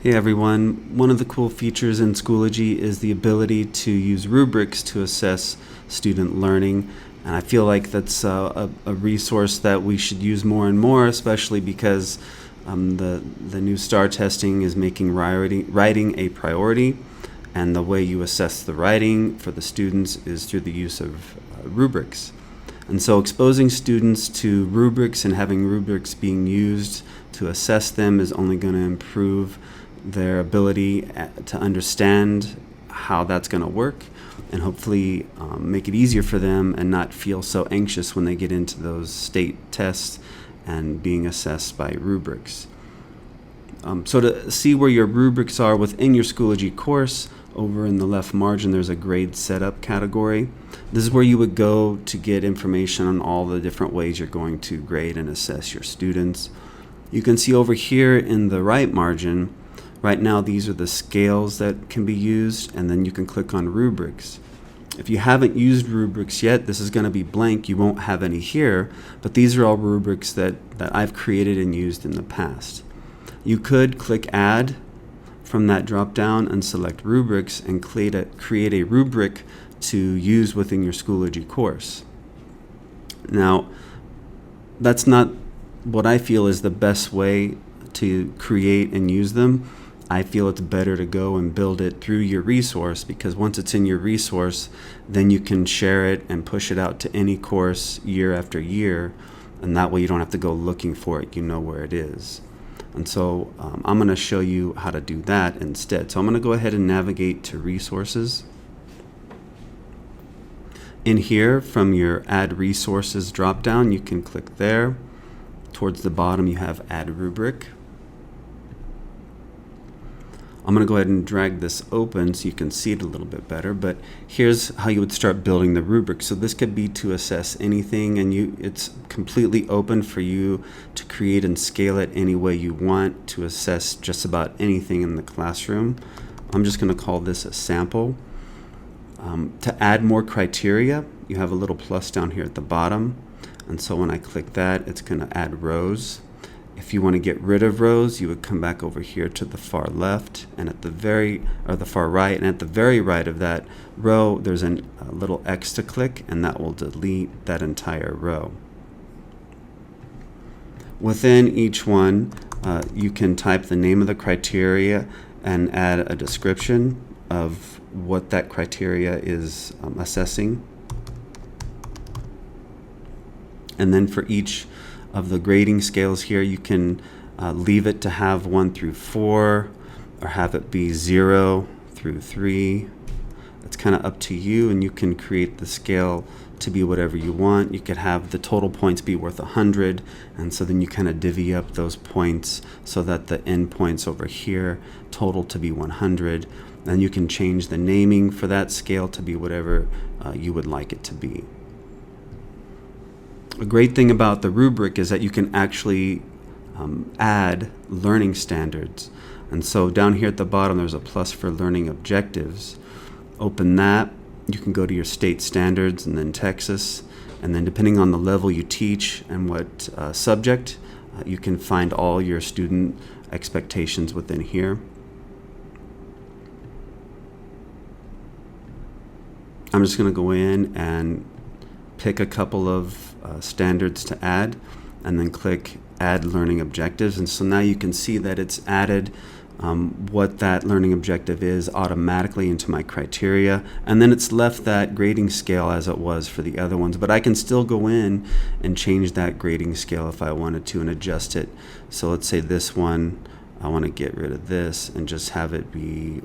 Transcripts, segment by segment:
Hey everyone, one of the cool features in Schoology is the ability to use rubrics to assess student learning. And I feel like that's a resource that we should use more and more, especially because the new STAR testing is making writing a priority. And the way you assess the writing for the students is through the use of rubrics. And so exposing students to rubrics and having rubrics being used to assess them is only going to improve their ability to understand how that's going to work, and hopefully make it easier for them and not feel so anxious when they get into those state tests and being assessed by rubrics. So to see where your rubrics are within your Schoology course, over in the left margin there's a grade setup category. This is where you would go to get information on all the different ways you're going to grade and assess your students. You can see over here in the right margin, right now these are the scales that can be used, and then you can click on rubrics. If you haven't used rubrics yet, this is going to be blank. You won't have any here, but these are all rubrics that I've created and used in the past. You could click add from that drop down and select rubrics and create a rubric to use within your Schoology course. Now, that's not what I feel is the best way to create and use them. I feel it's better to go and build it through your resource, because once it's in your resource, then you can share it and push it out to any course year after year, and that way you don't have to go looking for it. You know where it is. And so I'm going to show you how to do that instead. So I'm going to go ahead and navigate to resources. In here, from your add resources drop down, you can click there. Towards the bottom you have add rubric. I'm going to go ahead and drag this open so you can see it a little bit better, but here's how you would start building the rubric. So this could be to assess anything, and it's completely open for you to create and scale it any way you want to assess just about anything in the classroom. I'm just going to call this a sample. To add more criteria, you have a little plus down here at the bottom, and so when I click that, it's going to add rows. If you want to get rid of rows, you would come back over here to the far left and at the far right, and at the very right of that row there's a little X to click, and that will delete that entire row. Within each one, you can type the name of the criteria and add a description of what that criteria is assessing. And then for each of the grading scales here, you can leave it to have 1 through 4, or have it be 0 through 3. It's kind of up to you, and you can create the scale to be whatever you want. You could have the total points be worth 100, and so then you kind of divvy up those points so that the end points over here total to be 100. And you can change the naming for that scale to be whatever you would like it to be. A great thing about the rubric is that you can actually add learning standards. And so down here at the bottom there's a plus for learning objectives. Open that. You can go to your state standards and then Texas, and then depending on the level you teach and what subject, you can find all your student expectations within here. I'm just going to go in and pick a couple of standards to add, and then click add learning objectives. And so now you can see that it's added what that learning objective is automatically into my criteria, and then it's left that grading scale as it was for the other ones, but I can still go in and change that grading scale if I wanted to and adjust it. So let's say this one, I want to get rid of this and just have it be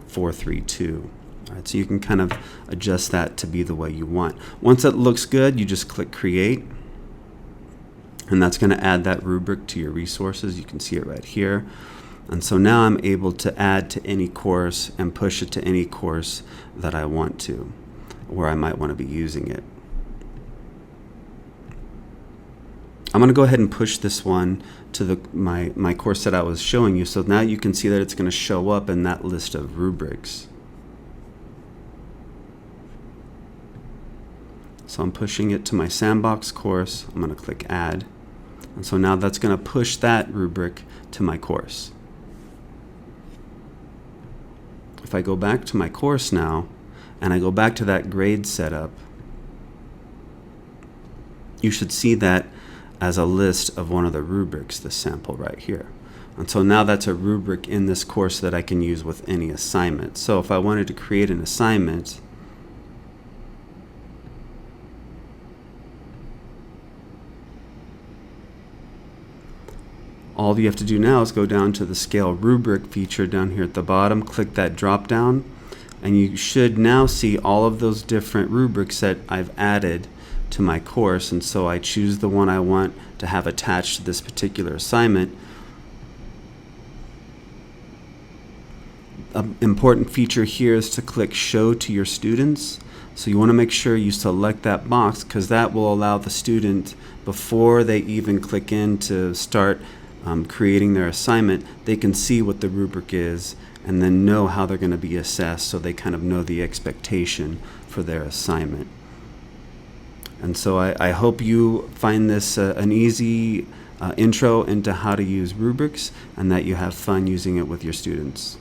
432. All right, so you can kind of adjust that to be the way you want. Once it looks good, you just click create, and that's going to add that rubric to your resources. You can see it right here. And so now I'm able to add to any course and push it to any course that I want to, where I might want to be using it. I'm going to go ahead and push this one to my course that I was showing you. So now you can see that it's going to show up in that list of rubrics. So I'm pushing it to my sandbox course. I'm going to click add. And so now that's going to push that rubric to my course. if I go back to my course now, and I go back to that grade setup, you should see that as a list of one of the rubrics, the sample right here. And so now that's a rubric in this course that I can use with any assignment. So if I wanted to create an assignment, all you have to do now is go down to the Scale Rubric feature down here at the bottom, click that drop down, and you should now see all of those different rubrics that I've added to my course. And so I choose the one I want to have attached to this particular assignment. An important feature here is to click Show to your students. So you want to make sure you select that box, because that will allow the student, before they even click in to start creating their assignment, they can see what the rubric is and then know how they're going to be assessed, so they kind of know the expectation for their assignment. And so I hope you find this an easy intro into how to use rubrics, and that you have fun using it with your students.